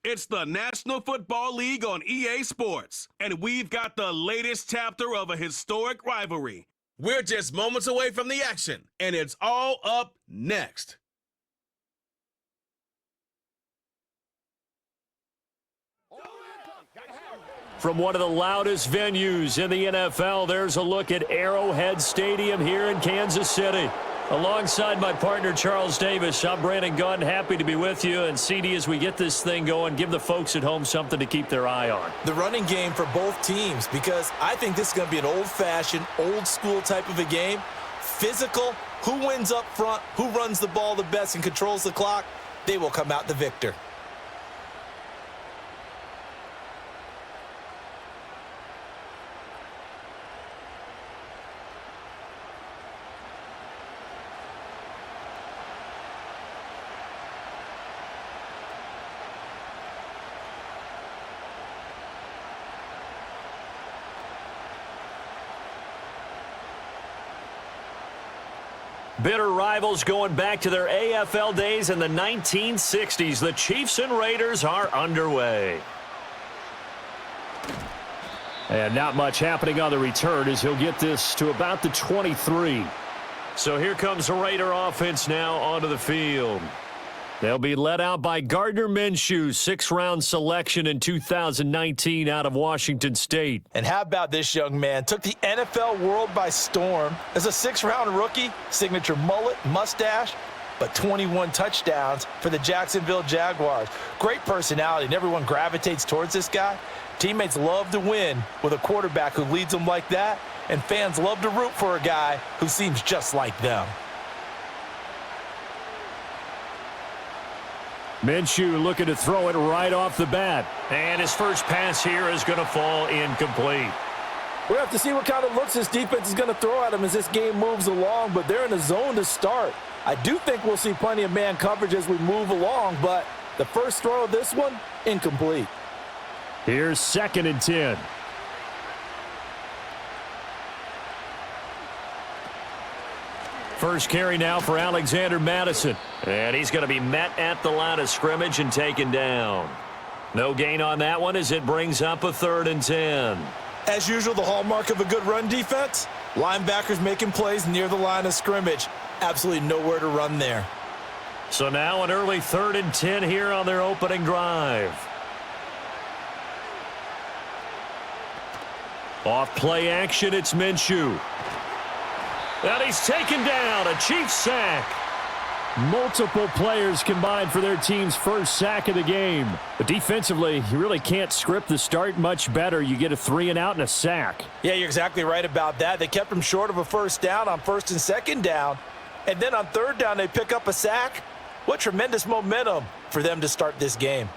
It's the National Football League on EA Sports, and we've got the latest chapter of a historic rivalry. We're just moments away from the action, and it's all up next. From one of the loudest venues in the NFL, there's a look at Arrowhead Stadium here in Kansas City. Alongside my partner, Charles Davis, I'm Brandon Gunn. Happy to be with you. And, CD, as we get this thing going, give the folks at home something to keep their eye on. The running game for both teams, because I think this is going to be an old-fashioned, old-school type of a game. Physical, who wins up front, who runs the ball the best and controls the clock, they will come out the victor. Bitter rivals going back to their AFL days in the 1960s. The Chiefs and Raiders are underway. And not much happening on the return as he'll get this to about the 23. So here comes the Raider offense now onto the field. They'll be led out by Gardner Minshew, sixth-round selection in 2019 out of Washington State. And how about this young man? Took the NFL world by storm as a sixth-round rookie, signature mullet, mustache, but 21 touchdowns for the Jacksonville Jaguars. Great personality, and everyone gravitates towards this guy. Teammates love to win with a quarterback who leads them like that, and fans love to root for a guy who seems just like them. Minshew looking to throw it right off the bat. And his first pass here is going to fall incomplete. We'll have to see what kind of looks this defense is going to throw at him as this game moves along, but they're in a zone to start. I do think we'll see plenty of man coverage as we move along, but the first throw of this one, incomplete. Here's 2nd and 10. First carry now for Alexander Mattison. And he's going to be met at the line of scrimmage and taken down. No gain on that one as it brings up a 3rd and 10. As usual, the hallmark of a good run defense, linebackers making plays near the line of scrimmage. Absolutely nowhere to run there. So now an early 3rd and 10 here on their opening drive. Off play action, it's Minshew. And he's taken down, a Chiefs sack. Multiple players combined for their team's first sack of the game. But defensively, you really can't script the start much better. You get a 3-and-out and a sack. Yeah, you're exactly right about that. They kept him short of a first down on 1st and 2nd down. And then on 3rd down, they pick up a sack. What tremendous momentum for them to start this game.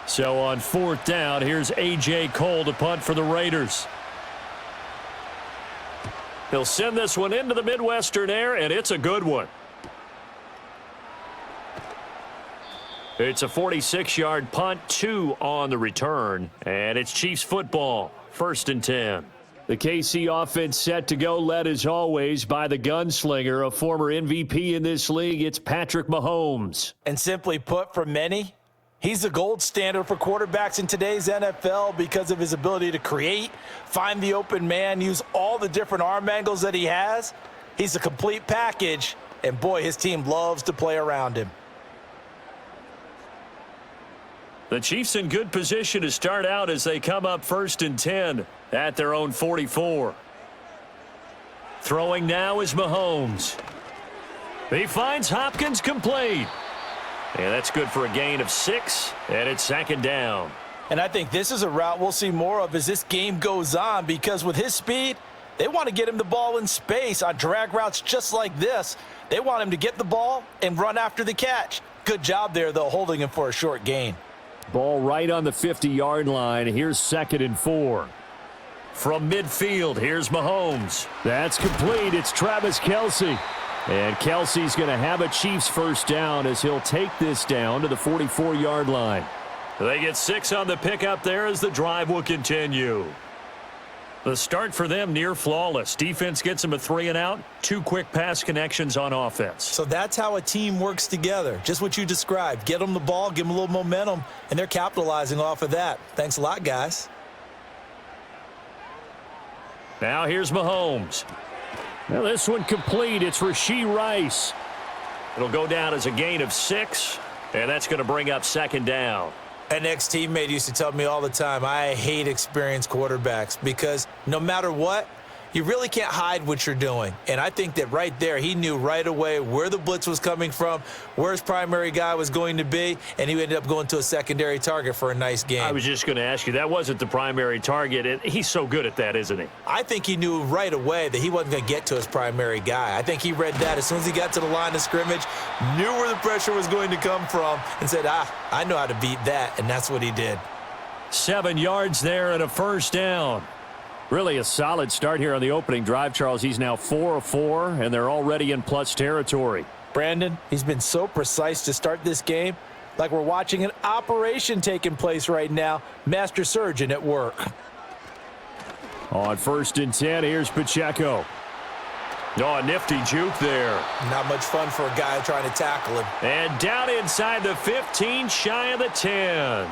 So on 4th down, here's A.J. Cole to punt for the Raiders. He'll send this one into the Midwestern air, and it's a good one. It's a 46-yard punt, 2 on the return, and it's Chiefs football, 1st and 10. The KC offense set to go, led as always by the gunslinger, a former MVP in this league. It's Patrick Mahomes. And simply put, for many, he's the gold standard for quarterbacks in today's NFL because of his ability to create, find the open man, use all the different arm angles that he has. He's a complete package, and boy, his team loves to play around him. The Chiefs in good position to start out as they come up 1st and 10 at their own 44. Throwing now is Mahomes. He finds Hopkins complete. And that's good for a gain of 6, and it's 2nd down. And I think this is a route we'll see more of as this game goes on, because with his speed, they want to get him the ball in space on drag routes just like this. They want him to get the ball and run after the catch. Good job there, though, holding him for a short gain. Ball right on the 50-yard line. Here's 2nd and 4. From midfield, here's Mahomes. That's complete. It's Travis Kelce. And Kelsey's going to have a Chiefs first down as he'll take this down to the 44-yard line. They get 6 on the pickup there as the drive will continue. The start for them near flawless. Defense gets them a 3-and-out, 2 quick pass connections on offense. So that's how a team works together. Just what you described. Get them the ball, give them a little momentum, and they're capitalizing off of that. Thanks a lot, guys. Now here's Mahomes. Now this one complete. It's Rashee Rice. It'll go down as a gain of 6, and that's going to bring up 2nd down. An ex-teammate used to tell me all the time, I hate experienced quarterbacks because no matter what, you really can't hide what you're doing. And I think that right there, he knew right away where the blitz was coming from, where his primary guy was going to be, and he ended up going to a secondary target for a nice game. I was just going to ask you, that wasn't the primary target, and he's so good at that, isn't he? I think he knew right away that he wasn't going to get to his primary guy. I think he read that as soon as he got to the line of scrimmage, knew where the pressure was going to come from, and said, I know how to beat that, and that's what he did. 7 yards there and a first down. Really a solid start here on the opening drive, Charles. He's now 4 of 4, and they're already in plus territory. Brandon, he's been so precise to start this game, like we're watching an operation taking place right now. Master surgeon at work. On 1st and 10, here's Pacheco. Oh, a nifty juke there. Not much fun for a guy trying to tackle him. And down inside the 15, shy of the 10.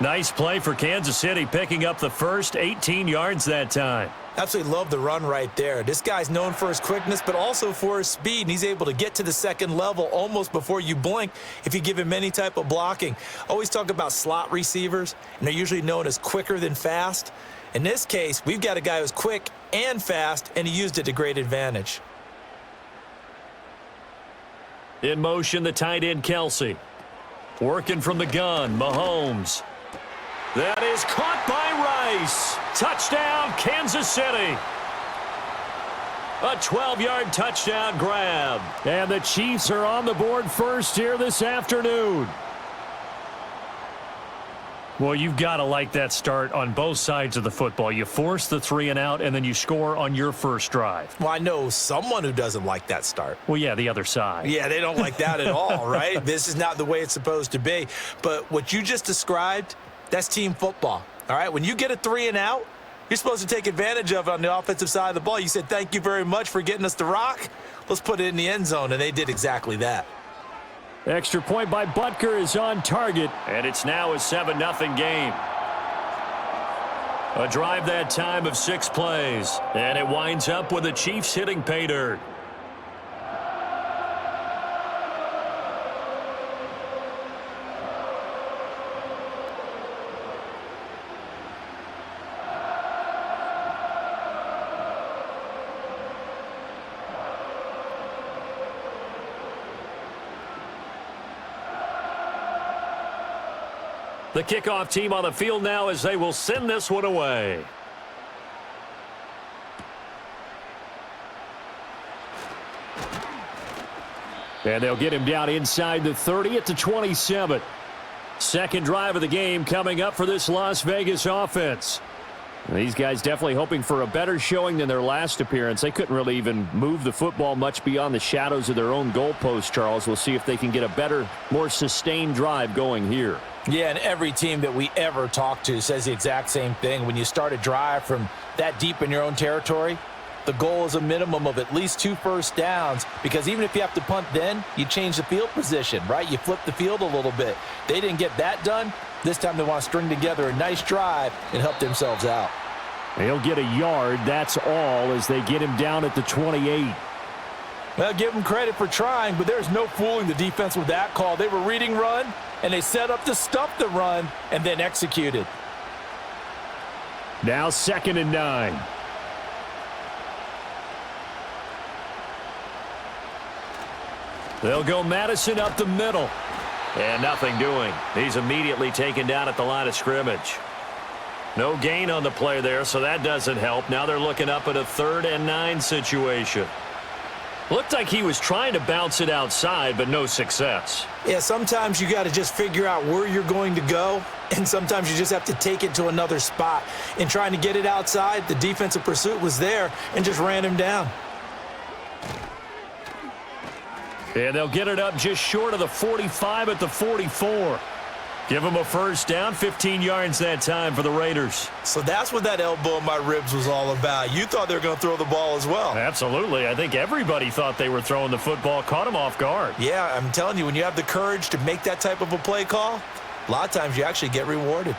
Nice play for Kansas City, picking up the first 18 yards that time. Absolutely love the run right there. This guy's known for his quickness, but also for his speed, and he's able to get to the second level almost before you blink if you give him any type of blocking. Always talk about slot receivers, and they're usually known as quicker than fast. In this case, we've got a guy who's quick and fast, and he used it to great advantage. In motion, the tight end, Kelsey. Working from the gun, Mahomes. That is caught by Rice. Touchdown, Kansas City. A 12-yard touchdown grab. And the Chiefs are on the board first here this afternoon. Well, you've got to like that start on both sides of the football. You force the 3-and-out, and then you score on your first drive. Well, I know someone who doesn't like that start. Well, yeah, the other side. Yeah, they don't like that at all, right? This is not the way it's supposed to be. But what you just described, that's team football, all right? When you get a 3-and-out, you're supposed to take advantage of it on the offensive side of the ball. You said, thank you very much for getting us the rock. Let's put it in the end zone, and they did exactly that. Extra point by Butker is on target, and it's now a 7-0 game. A drive that time of 6 plays, and it winds up with the Chiefs hitting pay dirt. The kickoff team on the field now as they will send this one away. And they'll get him down inside the 30 at the 27. Second drive of the game coming up for this Las Vegas offense. These guys definitely hoping for a better showing than their last appearance. They couldn't really even move the football much beyond the shadows of their own goalpost, Charles. We'll see if they can get a better, more sustained drive going here. Yeah, and every team that we ever talk to says the exact same thing. When you start a drive from that deep in your own territory, the goal is a minimum of at least 2 first downs, because even if you have to punt then, you change the field position, right? You flip the field a little bit. They didn't get that done. This time they want to string together a nice drive and help themselves out. They'll get a yard, that's all, as they get him down at the 28. Well, give them credit for trying, but there's no fooling the defense with that call. They were reading run, and they set up to stuff the run and then executed. Now 2nd and 9. They'll go Madison up the middle. And nothing doing. He's immediately taken down at the line of scrimmage. No gain on the play there, so that doesn't help. Now they're looking up at a 3rd and 9 situation. Looked like he was trying to bounce it outside, but no success. Yeah, sometimes you got to just figure out where you're going to go, and sometimes you just have to take it to another spot. In trying to get it outside, the defensive pursuit was there and just ran him down. And they'll get it up just short of the 45 at the 44. Give them a first down, 15 yards that time for the Raiders. So that's what that elbow in my ribs was all about. You thought they were going to throw the ball as well. Absolutely. I think everybody thought they were throwing the football, caught them off guard. Yeah, I'm telling you, when you have the courage to make that type of a play call, a lot of times you actually get rewarded.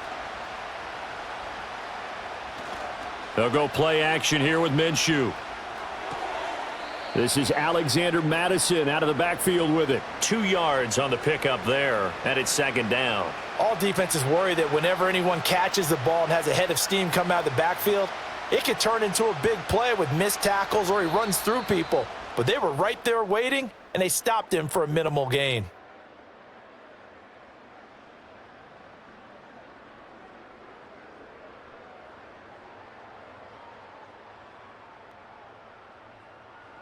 They'll go play action here with Minshew. This is Alexander Mattison out of the backfield with it. 2 yards on the pickup there, and it's second down. All defenses worry that whenever anyone catches the ball and has a head of steam come out of the backfield, it could turn into a big play with missed tackles or he runs through people. But they were right there waiting, and they stopped him for a minimal gain.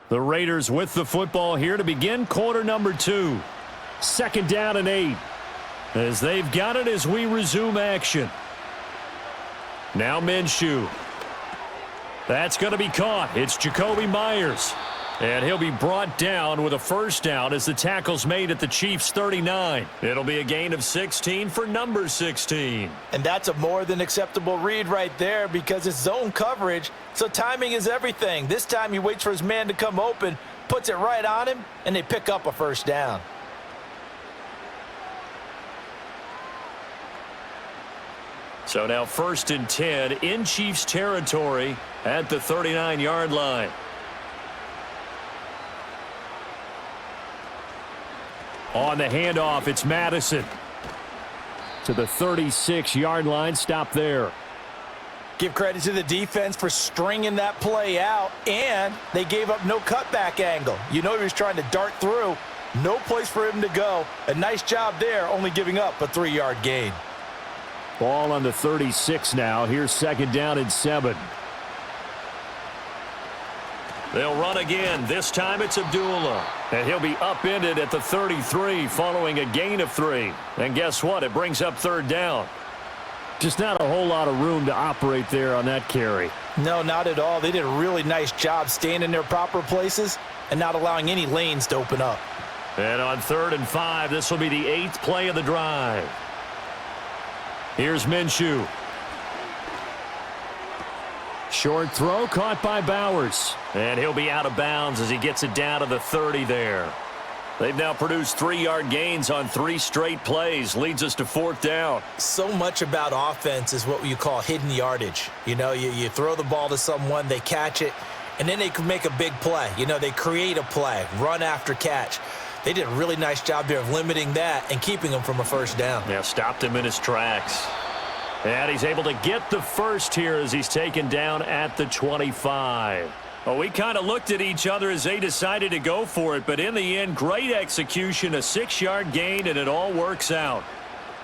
The Raiders with the football here to begin quarter number 2. Second down and 8. As they've got it as we resume action. Now Minshew. That's going to be caught. It's Jacoby Myers. And he'll be brought down with a first down as the tackle's made at the Chiefs' 39. It'll be a gain of 16 for number 16. And that's a more than acceptable read right there because it's zone coverage, so timing is everything. This time he waits for his man to come open, puts it right on him, and they pick up a first down. So now 1st and 10 in Chiefs territory at the 39-yard line. On the handoff, it's Mattison to the 36-yard line. Stop there. Give credit to the defense for stringing that play out, and they gave up no cutback angle. You know he was trying to dart through. No place for him to go. A nice job there, only giving up a 3-yard gain. Ball on the 36 now. Here's second down and 7. They'll run again. This time it's Abdullah. And he'll be upended at the 33 following a gain of 3. And guess what? It brings up third down. Just not a whole lot of room to operate there on that carry. No, not at all. They did a really nice job staying in their proper places and not allowing any lanes to open up. And on 3rd and 5, this will be the 8th play of the drive. Here's Minshew. Short throw caught by Bowers. And he'll be out of bounds as he gets it down to the 30 there. They've now produced 3-yard gains on 3 straight plays. Leads us to 4th down. So much about offense is what you call hidden yardage. You know, you throw the ball to someone, they catch it, and then they can make a big play. You know, they create a play, run after catch. They did a really nice job there of limiting that and keeping him from a first down. Yeah, stopped him in his tracks. And he's able to get the first here as he's taken down at the 25. Well, we kind of looked at each other as they decided to go for it, but in the end, great execution, a 6-yard gain, and it all works out.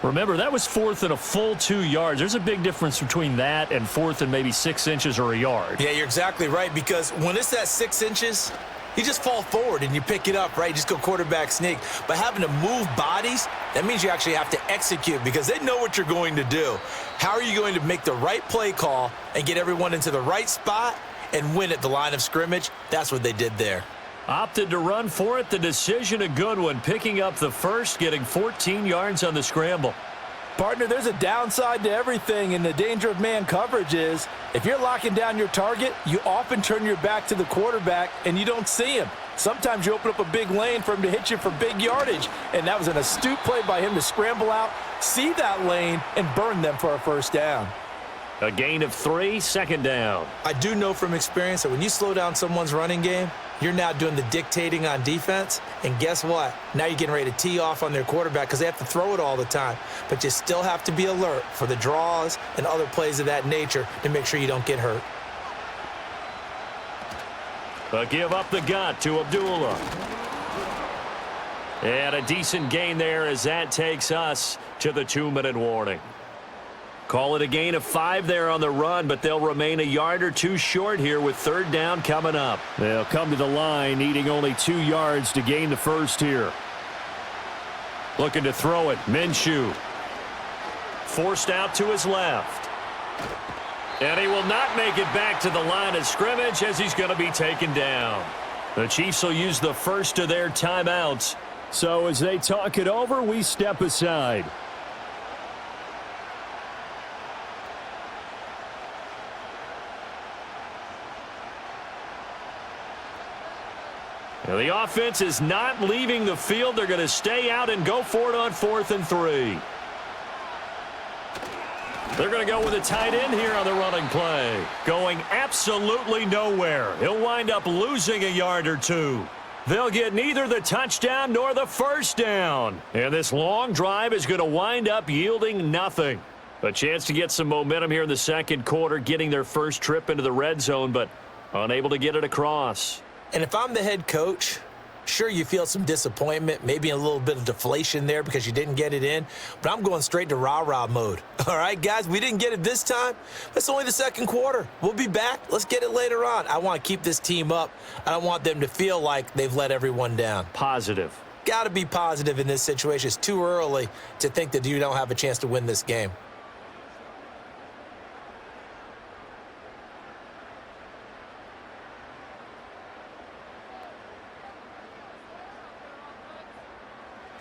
Remember, that was 4th and a full 2 yards. There's a big difference between that and 4th and maybe 6 inches or a yard. Yeah, you're exactly right, because when it's that 6 inches, you just fall forward and you pick it up, right? You just go quarterback sneak. But having to move bodies, that means you actually have to execute because they know what you're going to do. How are you going to make the right play call and get everyone into the right spot and win at the line of scrimmage? That's what they did there. Opted to run for it. The decision a good one. Picking up the first, getting 14 yards on the scramble. Partner, there's a downside to everything, and the danger of man coverage is if you're locking down your target, you often turn your back to the quarterback and you don't see him. Sometimes you open up a big lane for him to hit you for big yardage, and that was an astute play by him to scramble out, see that lane, and burn them for a first down. A gain of 3, second down. I do know from experience that when you slow down someone's running game, you're now doing the dictating on defense, and guess what? Now you're getting ready to tee off on their quarterback because they have to throw it all the time. But you still have to be alert for the draws and other plays of that nature to make sure you don't get hurt. A give up the gut to Abdullah. And a decent gain there as that takes us to the 2-minute warning. Call it a gain of 5 there on the run, but they'll remain a yard or 2 short here with third down coming up. They'll come to the line needing only 2 yards to gain the first here. Looking to throw it, Minshew. Forced out to his left. And he will not make it back to the line of scrimmage as he's going to be taken down. The Chiefs will use the first of their timeouts. So as they talk it over, we step aside. Now, the offense is not leaving the field. They're going to stay out and go for it on 4th and 3. They're going to go with a tight end here on the running play. Going absolutely nowhere. He'll wind up losing a yard or two. They'll get neither the touchdown nor the first down. And this long drive is going to wind up yielding nothing. A chance to get some momentum here in the second quarter, getting their first trip into the red zone, but unable to get it across. And if I'm the head coach, sure, you feel some disappointment, maybe a little bit of deflation there because you didn't get it in, but I'm going straight to rah-rah mode. All right, guys, we didn't get it this time. That's only the second quarter. We'll be back. Let's get it later on. I want to keep this team up. I don't want them to feel like they've let everyone down. Positive. Got to be positive in this situation. It's too early to think that you don't have a chance to win this game.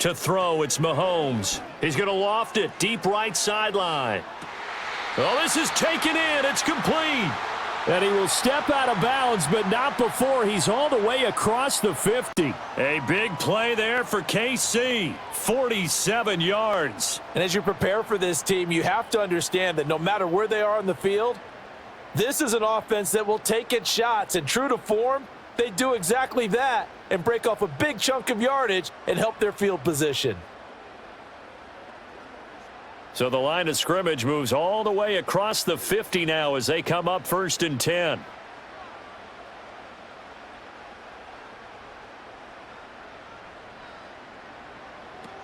To throw, it's Mahomes. He's going to loft it deep right sideline. Oh, this is taken in. It's complete. And he will step out of bounds, but not before he's all the way across the 50. A big play there for KC. 47 yards. And as you prepare for this team, you have to understand that no matter where they are on the field, this is an offense that will take its shots. And true to form, they do exactly that and break off a big chunk of yardage and help their field position. So the line of scrimmage moves all the way across the 50 now as they come up 1st and 10.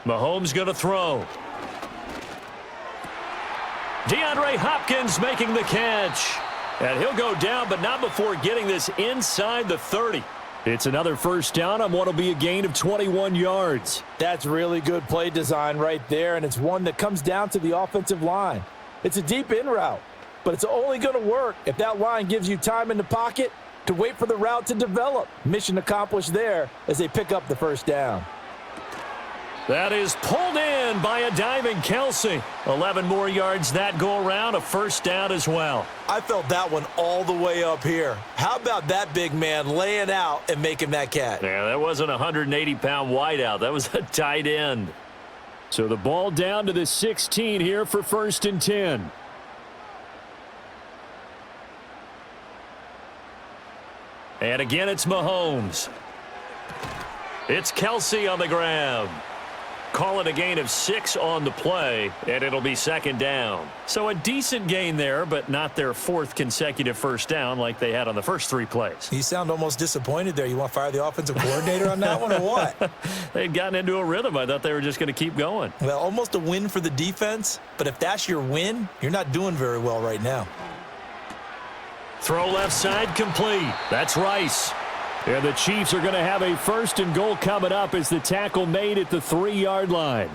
Mahomes going to throw. DeAndre Hopkins making the catch. And he'll go down, but not before getting this inside the 30. It's another first down on what will be a gain of 21 yards. That's really good play design right there, and it's one that comes down to the offensive line. It's a deep in route, but it's only going to work if that line gives you time in the pocket to wait for the route to develop. Mission accomplished there as they pick up the first down. That is pulled in by a diving Kelce. 11 more yards that go around, a first down as well. I felt that one all the way up here. How about that big man laying out and making that catch? Yeah, that wasn't a 180-pound wideout. That was a tight end. So the ball down to the 16 here for 1st and 10. And again, it's Mahomes. It's Kelce on the ground. Call it a gain of 6 on the play, and it'll be 2nd down. So a decent gain there, but not their 4th consecutive first down like they had on the first 3 plays. You sound almost disappointed there. You want to fire the offensive coordinator on that one or what? They'd gotten into a rhythm. I thought they were just going to keep going. Well, almost a win for the defense, but if that's your win, you're not doing very well right now. Throw left side complete. That's Rice. And the Chiefs are going to have a 1st and goal coming up as the tackle made at the 3-yard line.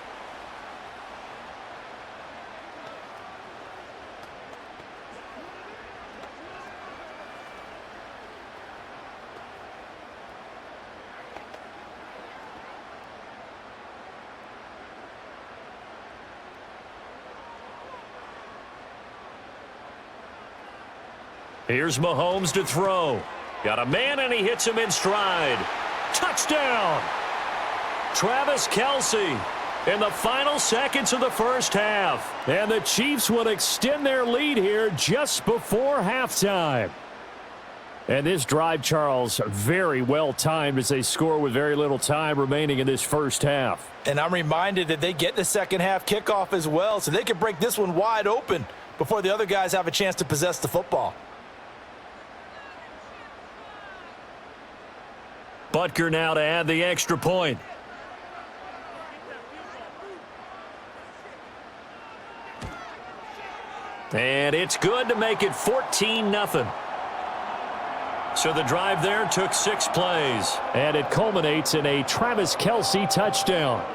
Here's Mahomes to throw. Got a man, and he hits him in stride. Touchdown! Travis Kelce in the final seconds of the first half. And the Chiefs will extend their lead here just before halftime. And this drive, Charles, very well timed as they score with very little time remaining in this first half. And I'm reminded that they get the second half kickoff as well, so they can break this one wide open before the other guys have a chance to possess the football. Butker now to add the extra point. And it's good to make it 14-0. So the drive there took 6 plays. And it culminates in a Travis Kelce touchdown.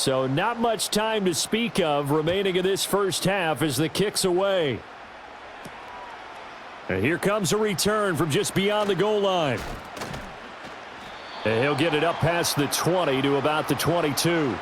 So not much time to speak of remaining in this first half as the kick's away. And here comes a return from just beyond the goal line. And he'll get it up past the 20 to about the 22.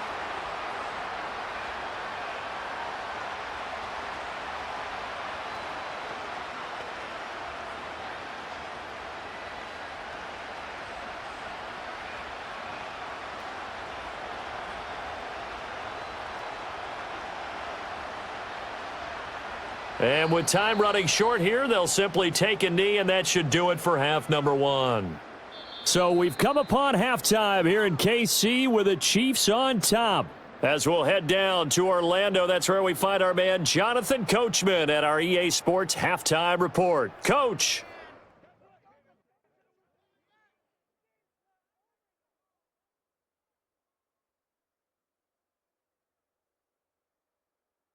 And with time running short here, they'll simply take a knee, and that should do it for half number one. So we've come upon halftime here in KC with the Chiefs on top. As we'll head down to Orlando, that's where we find our man Jonathan Coachman at our EA Sports Halftime Report. Coach.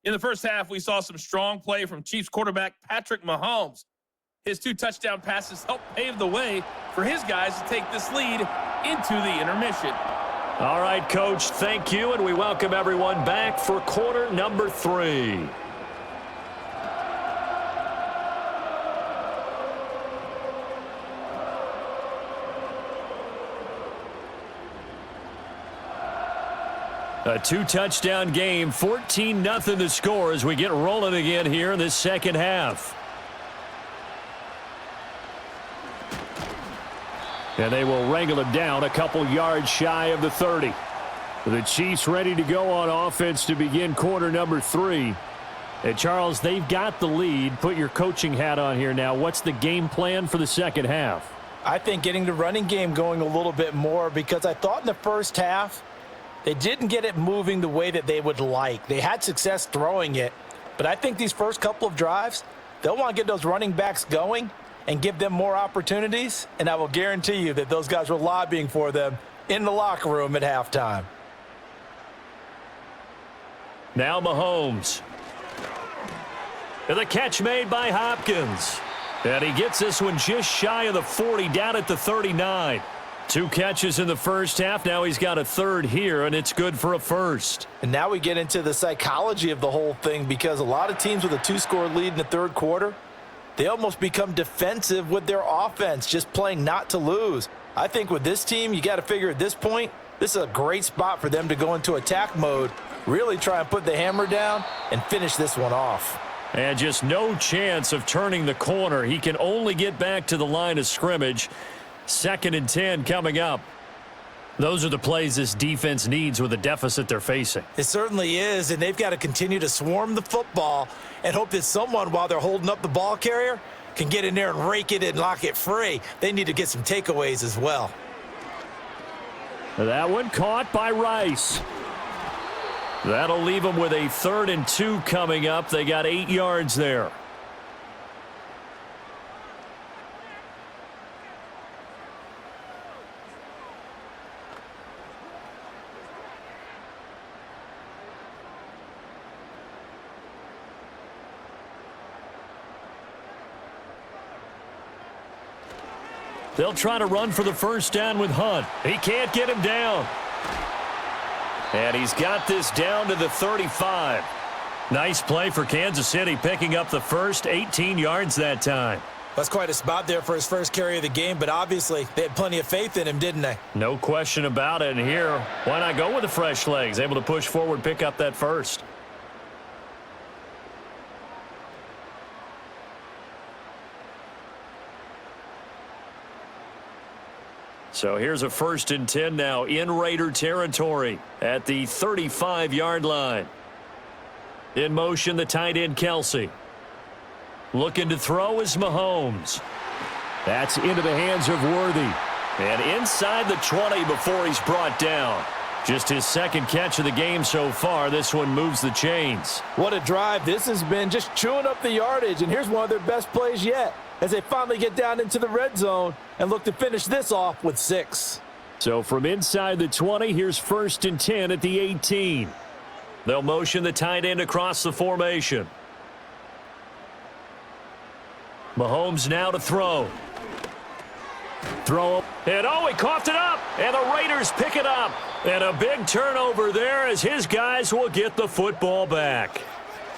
In the first half, we saw some strong play from Chiefs quarterback Patrick Mahomes. His 2 touchdown passes helped pave the way for his guys to take this lead into the intermission. All right, Coach, thank you, and we welcome everyone back for quarter number 3. A 2-touchdown game, 14-0 the score as we get rolling again here in this second half. And they will wrangle it down a couple yards shy of the 30. The Chiefs ready to go on offense to begin quarter number 3. And Charles, they've got the lead. Put your coaching hat on here now. What's the game plan for the second half? I think getting the running game going a little bit more, because I thought in the first half they didn't get it moving the way that they would like. They had success throwing it, but I think these first couple of drives, they'll want to get those running backs going and give them more opportunities, and I will guarantee you that those guys were lobbying for them in the locker room at halftime. Now Mahomes. And the catch made by Hopkins. And he gets this one just shy of the 40, down at the 39. 2 catches in the first half. Now he's got a third here, and it's good for a first. And now we get into the psychology of the whole thing, because a lot of teams with a 2-score lead in the third quarter, they almost become defensive with their offense, just playing not to lose. I think with this team, you got to figure at this point, this is a great spot for them to go into attack mode, really try and put the hammer down and finish this one off. And just no chance of turning the corner. He can only get back to the line of scrimmage. 2nd and 10 coming up. Those are the plays this defense needs with the deficit they're facing. It certainly is, and they've got to continue to swarm the football and hope that someone, while they're holding up the ball carrier, can get in there and rake it and lock it free. They need to get some takeaways as well. That one caught by Rice. That'll leave them with a 3rd and 2 coming up. They got 8 yards there. They'll try to run for the first down with Hunt. He can't get him down. And he's got this down to the 35. Nice play for Kansas City, picking up the first, 18 yards that time. That's quite a spot there for his first carry of the game, but obviously they had plenty of faith in him, didn't they? No question about it. And here, why not go with the fresh legs? Able to push forward, pick up that first. So here's a 1st and 10 now in Raider territory at the 35-yard line. In motion, the tight end Kelsey. Looking to throw is Mahomes. That's into the hands of Worthy. And inside the 20 before he's brought down. Just his 2nd catch of the game so far. This one moves the chains. What a drive. This has been just chewing up the yardage, and here's one of their best plays yet as they finally get down into the red zone and look to finish this off with 6. So from inside the 20, here's 1st and 10 at the 18. They'll motion the tight end across the formation. Mahomes now to throw. And oh, he coughed it up, and the Raiders pick it up. And a big turnover there as his guys will get the football back.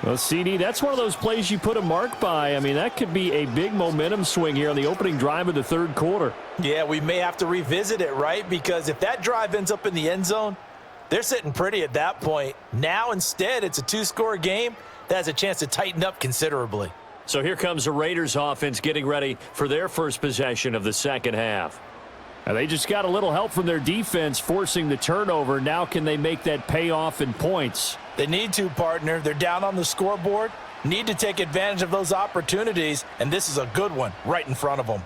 Well, CD, that's one of those plays you put a mark by. I mean, that could be a big momentum swing here on the opening drive of the third quarter. Yeah, we may have to revisit it, right? Because if that drive ends up in the end zone, they're sitting pretty at that point. Now, instead, it's a two-score game that has a chance to tighten up considerably. So here comes the Raiders offense getting ready for their first possession of the second half. And they just got a little help from their defense forcing the turnover. Now can they make that pay off in points? They need to, partner. They're down on the scoreboard, need to take advantage of those opportunities, and this is a good one right in front of them.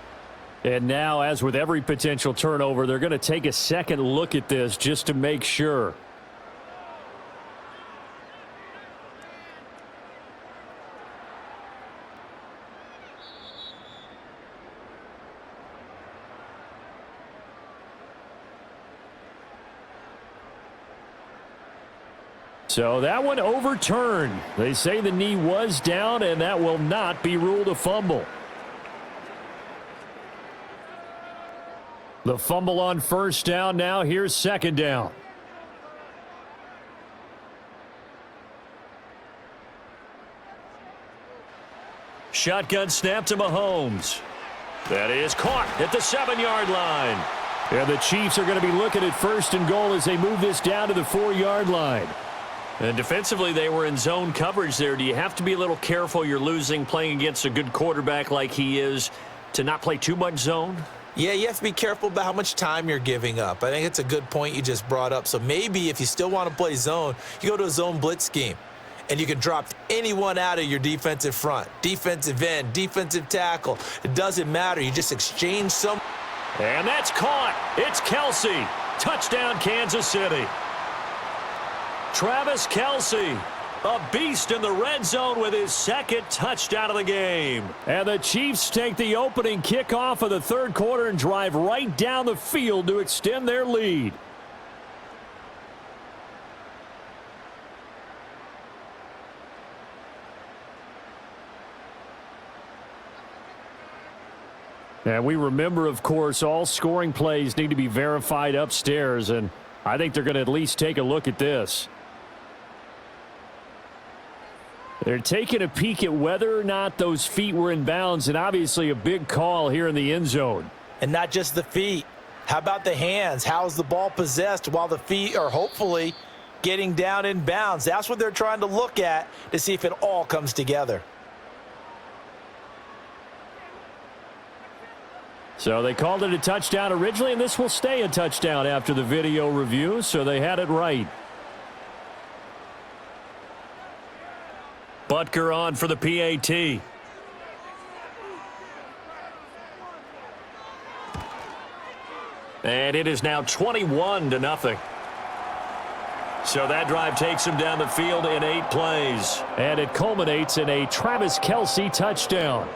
And now, as with every potential turnover, they're going to take a second look at this just to make sure. So that one overturned. They say the knee was down, and that will not be ruled a fumble. The fumble on first down. Now here's second down. Shotgun snap to Mahomes. That is caught at the 7-yard line. And the Chiefs are going to be looking at first and goal as they move this down to the 4-yard line. And defensively, they were in zone coverage there. Do you have to be a little careful? You're losing playing against a good quarterback like he is to not play too much zone? Yeah, you have to be careful about how much time you're giving up. I think it's a good point you just brought up. So maybe if you still want to play zone, you go to a zone blitz scheme, and you can drop anyone out of your defensive front, defensive end, defensive tackle. It doesn't matter. You just exchange some. And that's caught. It's Kelce. Touchdown, Kansas City. Travis Kelce, a beast in the red zone with his second touchdown of the game. And the Chiefs take the opening kickoff of the third quarter and drive right down the field to extend their lead. And we remember, of course, all scoring plays need to be verified upstairs, and I think they're going to at least take a look at this. They're taking a peek at whether or not those feet were in bounds, and obviously a big call here in the end zone. And not just the feet. How about the hands? How is the ball possessed while the feet are hopefully getting down in bounds? That's what they're trying to look at to see if it all comes together. So they called it a touchdown originally, and this will stay a touchdown after the video review, so they had it right. Butker on for the PAT. And it is now 21-0. So that drive takes him down the field in 8 plays. And it culminates in a Travis Kelce touchdown.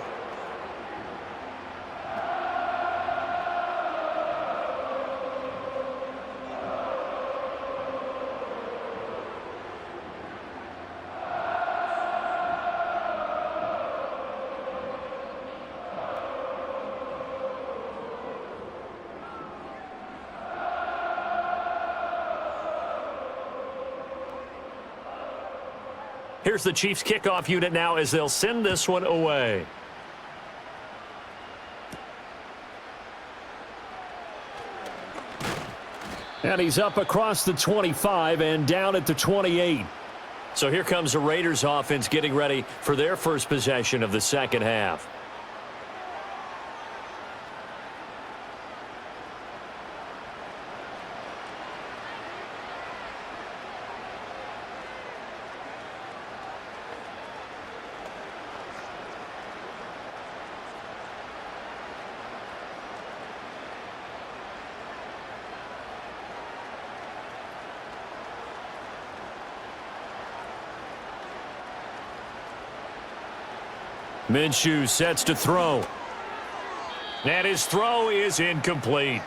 Here's the Chiefs kickoff unit now as they'll send this one away. And he's up across the 25 and down at the 28. So here comes the Raiders offense getting ready for their first possession of the second half. Minshew sets to throw. And his throw is incomplete.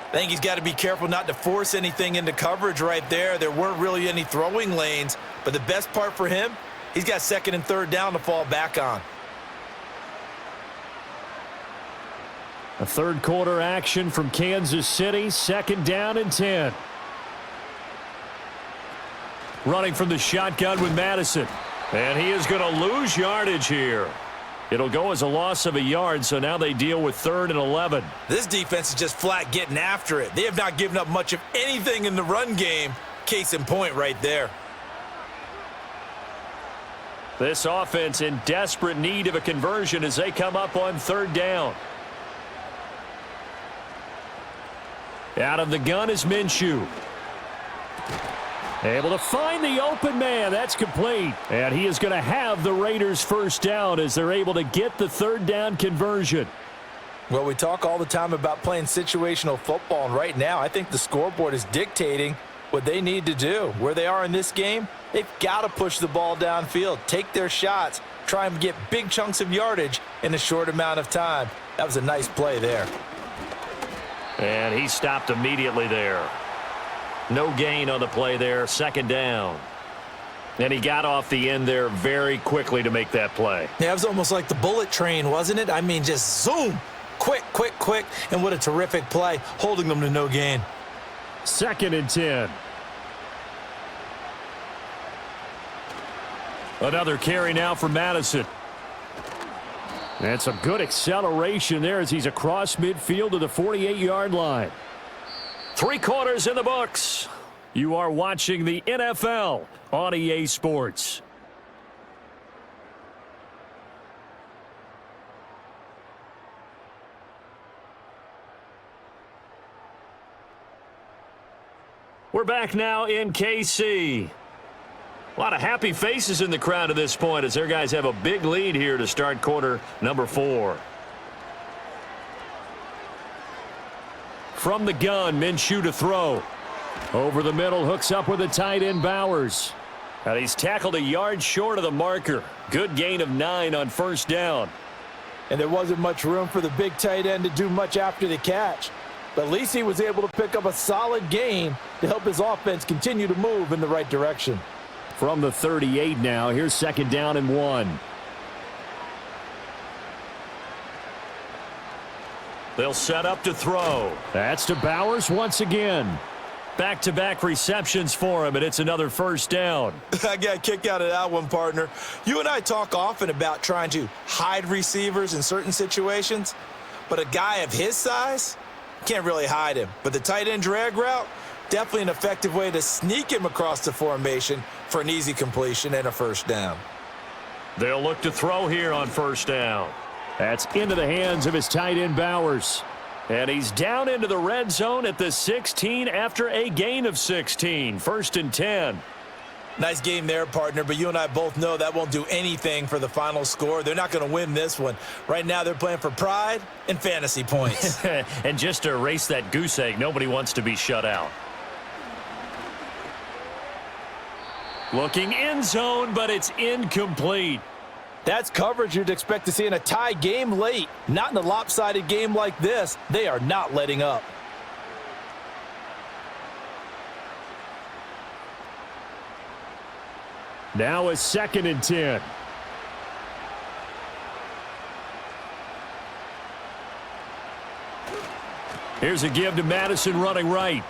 I think he's got to be careful not to force anything into coverage right there. There weren't really any throwing lanes, but the best part for him, he's got second and third down to fall back on. A third quarter action from Kansas City, second down and 10. running from the shotgun with Madison. And he is going to lose yardage here. It'll go as a loss of a yard, so now they deal with 3rd and 11. This defense is just flat getting after it. They have not given up much of anything in the run game. Case in point right there. This offense in desperate need of a conversion as they come up on 3rd down. Out of the gun is Minshew. Able to find the open man. That's complete. And he is going to have the Raiders first down as they're able to get the 3rd down conversion. Well, we talk all the time about playing situational football, and right now I think the scoreboard is dictating what they need to do. Where they are in this game, they've got to push the ball downfield, take their shots, try and get big chunks of yardage in a short amount of time. That was a nice play there. And he stopped immediately there. No gain on the play there, 2nd down. And he got off the end there very quickly to make that play. Yeah, it was almost like the bullet train, wasn't it? I mean, just zoom, quick, quick, quick, and what a terrific play, holding them to no gain. 2nd and 10. Another carry now for Madison. And some good acceleration there as he's across midfield to the 48-yard line. 3 quarters in the books. You are watching the NFL on EA Sports. We're back now in KC. A lot of happy faces in the crowd at this point as their guys have a big lead here to start quarter number 4. From the gun, Minshew to throw. Over the middle, hooks up with the tight end Bowers. And he's tackled a yard short of the marker. Good gain of 9 on 1st down. And there wasn't much room for the big tight end to do much after the catch. But at least he was able to pick up a solid gain to help his offense continue to move in the right direction. From the 38 now, here's 2nd down and 1. They'll set up to throw. That's to Bowers once again. Back-to-back receptions for him, and it's another 1st down. I got a kick out of that one, partner. You and I talk often about trying to hide receivers in certain situations, but a guy of his size can't really hide him. But the tight end drag route, definitely an effective way to sneak him across the formation for an easy completion and a 1st down. They'll look to throw here on 1st down. That's into the hands of his tight end Bowers. And he's down into the red zone at the 16 after a gain of 16. 1st and 10. Nice game there, partner, but you and I both know that won't do anything for the final score. They're not going to win this one. Right now they're playing for pride and fantasy points. And just to erase that goose egg, nobody wants to be shut out. Looking end zone, but it's incomplete. That's coverage you'd expect to see in a tie game late. Not in a lopsided game like this. They are not letting up. Now a 2nd and 10. Here's a give to Madison running right.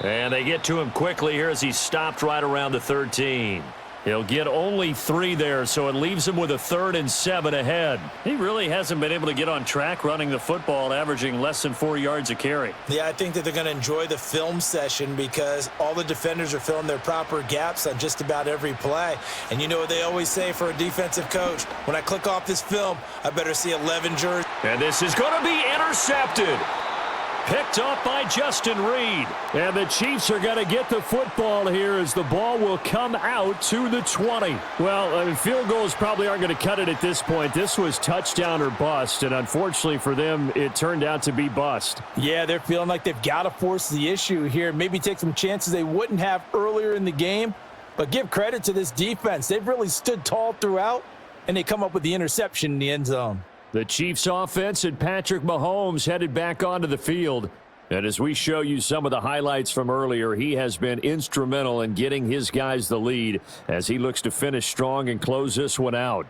And they get to him quickly here as he's stopped right around the 13. He'll get only 3 there, so it leaves him with a 3rd and 7 ahead. He really hasn't been able to get on track running the football, averaging less than 4 yards a carry. Yeah, I think that they're going to enjoy the film session because all the defenders are filling their proper gaps on just about every play. And you know what they always say for a defensive coach? When I click off this film, I better see 11 jerseys. And this is going to be intercepted. Picked up by Justin Reed. And the Chiefs are going to get the football here as the ball will come out to the 20. Well, field goals probably aren't going to cut it at this point. This was touchdown or bust, and unfortunately for them, it turned out to be bust. Yeah, they're feeling like they've got to force the issue here. Maybe take some chances they wouldn't have earlier in the game. But give credit to this defense. They've really stood tall throughout, and they come up with the interception in the end zone. The Chiefs offense and Patrick Mahomes headed back onto the field. And as we show you some of the highlights from earlier, he has been instrumental in getting his guys the lead as he looks to finish strong and close this one out.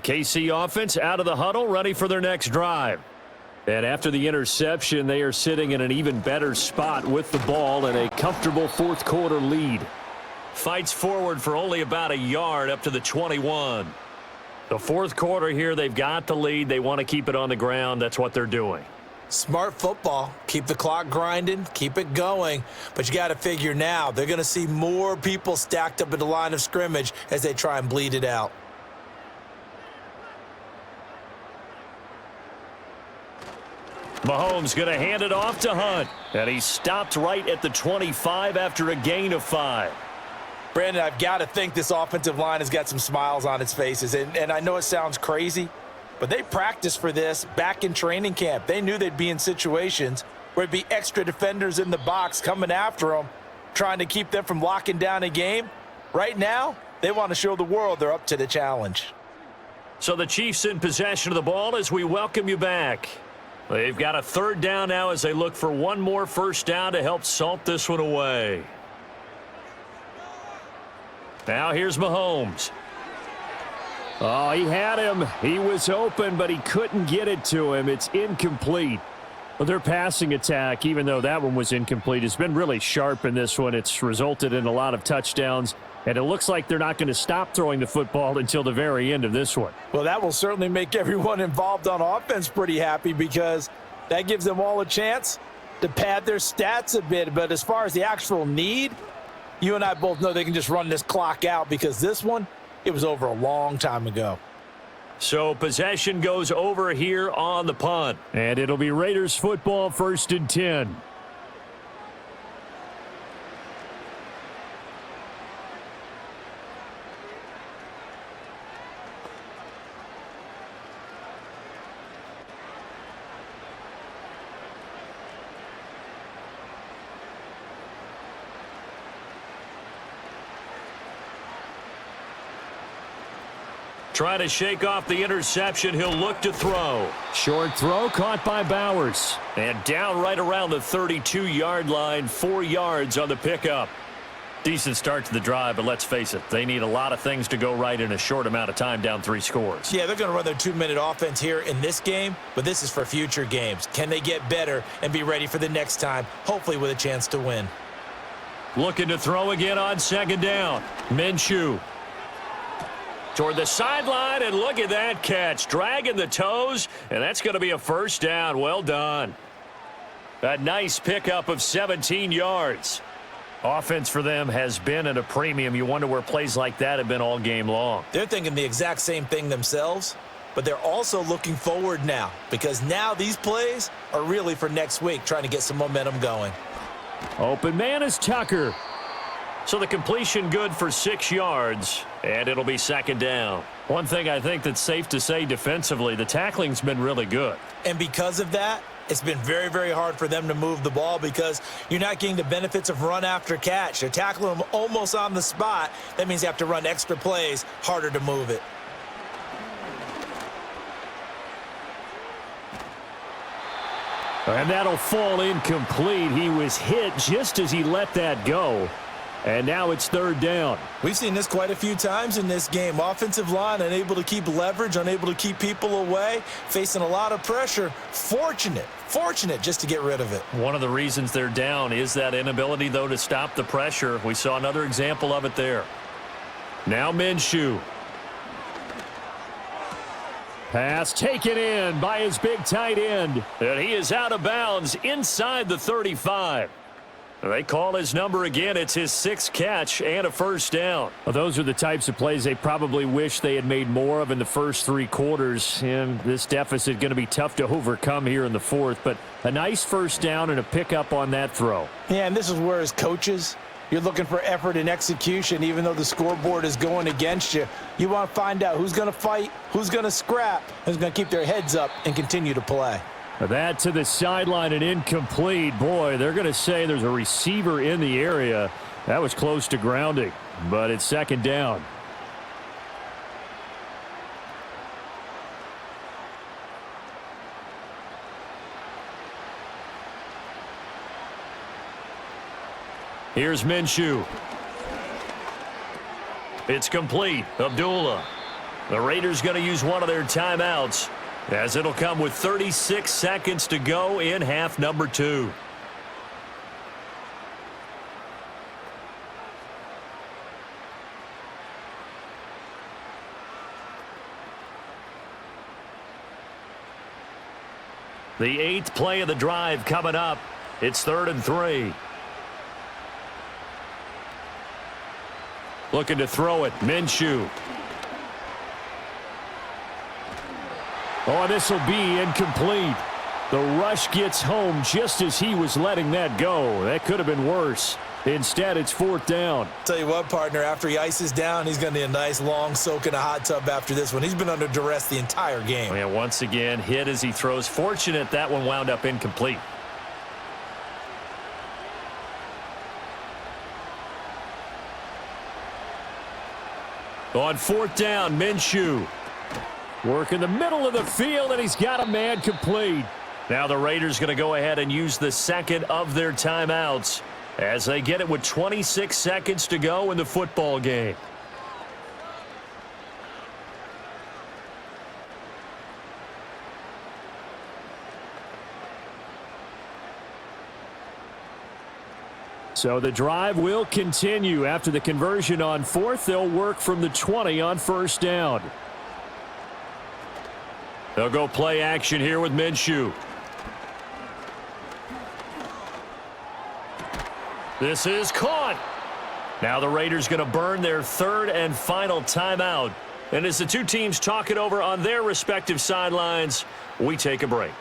The KC offense out of the huddle, ready for their next drive. And after the interception, they are sitting in an even better spot with the ball and a comfortable fourth quarter lead. Fights forward for only about a yard up to the 21. The fourth quarter here, they've got the lead. They want to keep it on the ground. That's what they're doing. Smart football. Keep the clock grinding, keep it going. But you got to figure now, they're going to see more people stacked up at the line of scrimmage as they try and bleed it out. Mahomes going to hand it off to Hunt. And he stopped right at the 25 after a gain of 5. Brandon, I've got to think this offensive line has got some smiles on its faces. And I know it sounds crazy, but they practiced for this back in training camp. They knew they'd be in situations where it'd be extra defenders in the box coming after them, trying to keep them from locking down a game. Right now, they want to show the world they're up to the challenge. So the Chiefs in possession of the ball as we welcome you back. They've got a third down now as they look for one more first down to help salt this one away. Now here's Mahomes. Oh, he had him. He was open, but he couldn't get it to him. It's incomplete. Well, their passing attack, even though that one was incomplete, has been really sharp in this one. It's resulted in a lot of touchdowns, and it looks like they're not going to stop throwing the football until the very end of this one. Well, that will certainly make everyone involved on offense pretty happy because that gives them all a chance to pad their stats a bit. But as far as the actual need, you and I both know they can just run this clock out because this one, it was over a long time ago. So possession goes over here on the punt. And it'll be Raiders football, 1st and 10. Trying to shake off the interception. He'll look to throw. Short throw caught by Bowers. And down right around the 32-yard line, 4 yards on the pickup. Decent start to the drive, but let's face it, they need a lot of things to go right in a short amount of time, down 3 scores. Yeah, they're going to run their 2-minute offense here in this game, but this is for future games. Can they get better and be ready for the next time, hopefully with a chance to win? Looking to throw again on 2nd down. Minshew. Toward the sideline, and look at that catch. Dragging the toes, and that's going to be a first down. Well done. A nice pickup of 17 yards. Offense for them has been at a premium. You wonder where plays like that have been all game long. They're thinking the exact same thing themselves, but they're also looking forward now because now these plays are really for next week, trying to get some momentum going. Open man is Tucker. So the completion good for 6 yards, and it'll be 2nd down. One thing I think that's safe to say defensively, the tackling's been really good. And because of that, it's been very, very hard for them to move the ball because you're not getting the benefits of run after catch. They're tackling them almost on the spot. That means you have to run extra plays, harder to move it. And that'll fall incomplete. He was hit just as he let that go. And now it's 3rd down. We've seen this quite a few times in this game. Offensive line unable to keep leverage, unable to keep people away, facing a lot of pressure. Fortunate just to get rid of it. One of the reasons they're down is that inability, though, to stop the pressure. We saw another example of it there. Now Minshew. Pass taken in by his big tight end. And he is out of bounds inside the 35. They call his number again. It's his 6th catch and a first down. Well, those are the types of plays they probably wish they had made more of in the first 3 quarters. And this deficit going to be tough to overcome here in the 4th. But a nice first down and a pickup on that throw. Yeah, and this is where as coaches, you're looking for effort and execution. Even though the scoreboard is going against you, you want to find out who's going to fight, who's going to scrap, who's going to keep their heads up and continue to play. That to the sideline and incomplete. Boy, they're going to say there's a receiver in the area. That was close to grounding, but it's 2nd down. Here's Minshew. It's complete. Abdullah. The Raiders going to use one of their timeouts, as it'll come with 36 seconds to go in half number 2. The 8th play of the drive coming up. It's 3rd and 3. Looking to throw it. Minshew. Oh, this will be incomplete. The rush gets home just as he was letting that go. That could have been worse. Instead, it's 4th down. Tell you what, partner, after he ices down, he's going to need a nice long soak in a hot tub after this one. He's been under duress the entire game. Yeah, once again, hit as he throws. Fortunate that one wound up incomplete. On 4th down, Minshew. Work in the middle of the field, and he's got a man complete. Now the Raiders going to go ahead and use the second of their timeouts as they get it with 26 seconds to go in the football game. So the drive will continue. After the conversion on 4th, they'll work from the 20 on 1st down. They'll go play action here with Minshew. This is caught. Now the Raiders going to burn their 3rd and final timeout. And as the two teams talk it over on their respective sidelines, we take a break.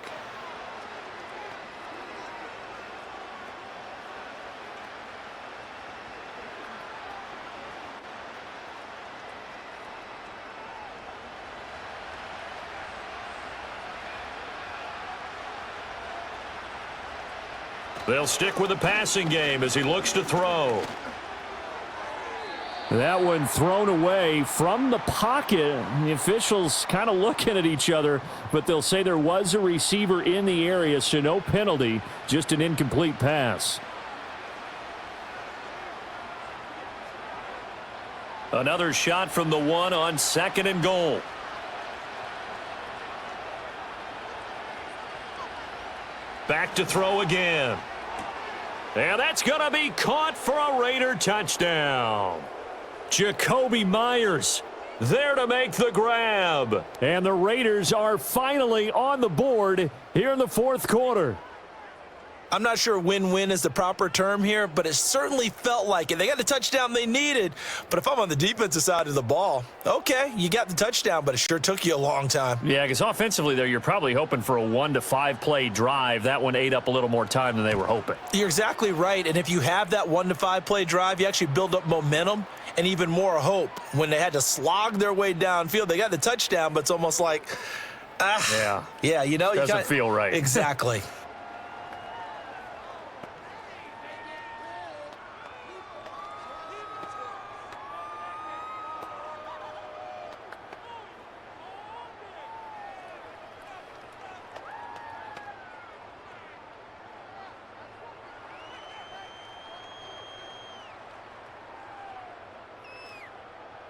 They'll stick with the passing game as he looks to throw. That one thrown away from the pocket. The officials kind of looking at each other, but they'll say there was a receiver in the area, so no penalty, just an incomplete pass. Another shot from the 1 on 2nd and goal. Back to throw again. And that's going to be caught for a Raider touchdown. Jakobi Meyers there to make the grab. And the Raiders are finally on the board here in the 4th quarter. I'm not sure win-win is the proper term here, but it certainly felt like it. They got the touchdown they needed, but if I'm on the defensive side of the ball, okay, you got the touchdown, but it sure took you a long time. Yeah, because offensively there, you're probably hoping for a 1 to 5 play drive. That one ate up a little more time than they were hoping. You're exactly right, and if you have that 1 to 5 play drive, you actually build up momentum and even more hope. When they had to slog their way downfield, they got the touchdown, but it's almost like, yeah, you know, doesn't feel right. Exactly.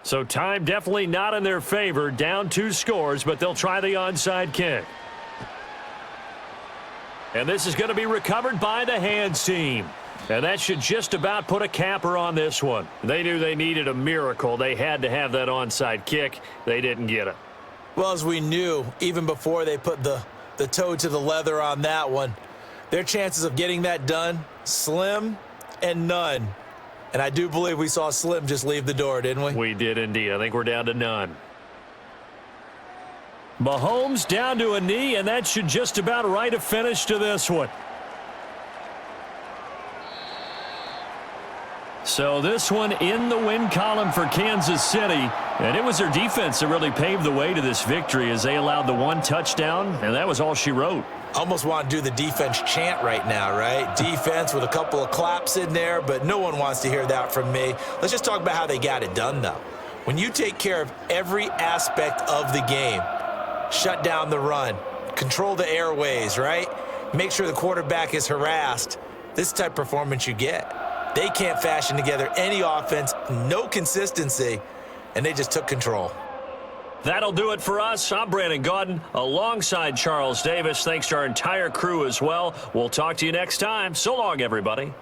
So time definitely not in their favor. Down 2 scores, but they'll try the onside kick. And this is going to be recovered by the hands team. And that should just about put a capper on this one. They knew they needed a miracle. They had to have that onside kick. They didn't get it. Well, as we knew, even before they put the toe to the leather on that one, their chances of getting that done, slim and none. And I do believe we saw Slim just leave the door, didn't we? We did indeed. I think we're down to none. Mahomes down to a knee, and that should just about write a finish to this one. So this one in the win column for Kansas City. And it was their defense that really paved the way to this victory as they allowed the 1 touchdown, and that was all she wrote. Almost want to do the defense chant right now, right? Defense with a couple of claps in there, but no one wants to hear that from me. Let's just talk about how they got it done, though. When you take care of every aspect of the game, shut down the run, control the airways, right? Make sure the quarterback is harassed. This type of performance you get. They can't fashion together any offense, no consistency, and they just took control. That'll do it for us. I'm Brandon Gaudin alongside Charles Davis. Thanks to our entire crew as well. We'll talk to you next time. So long, everybody.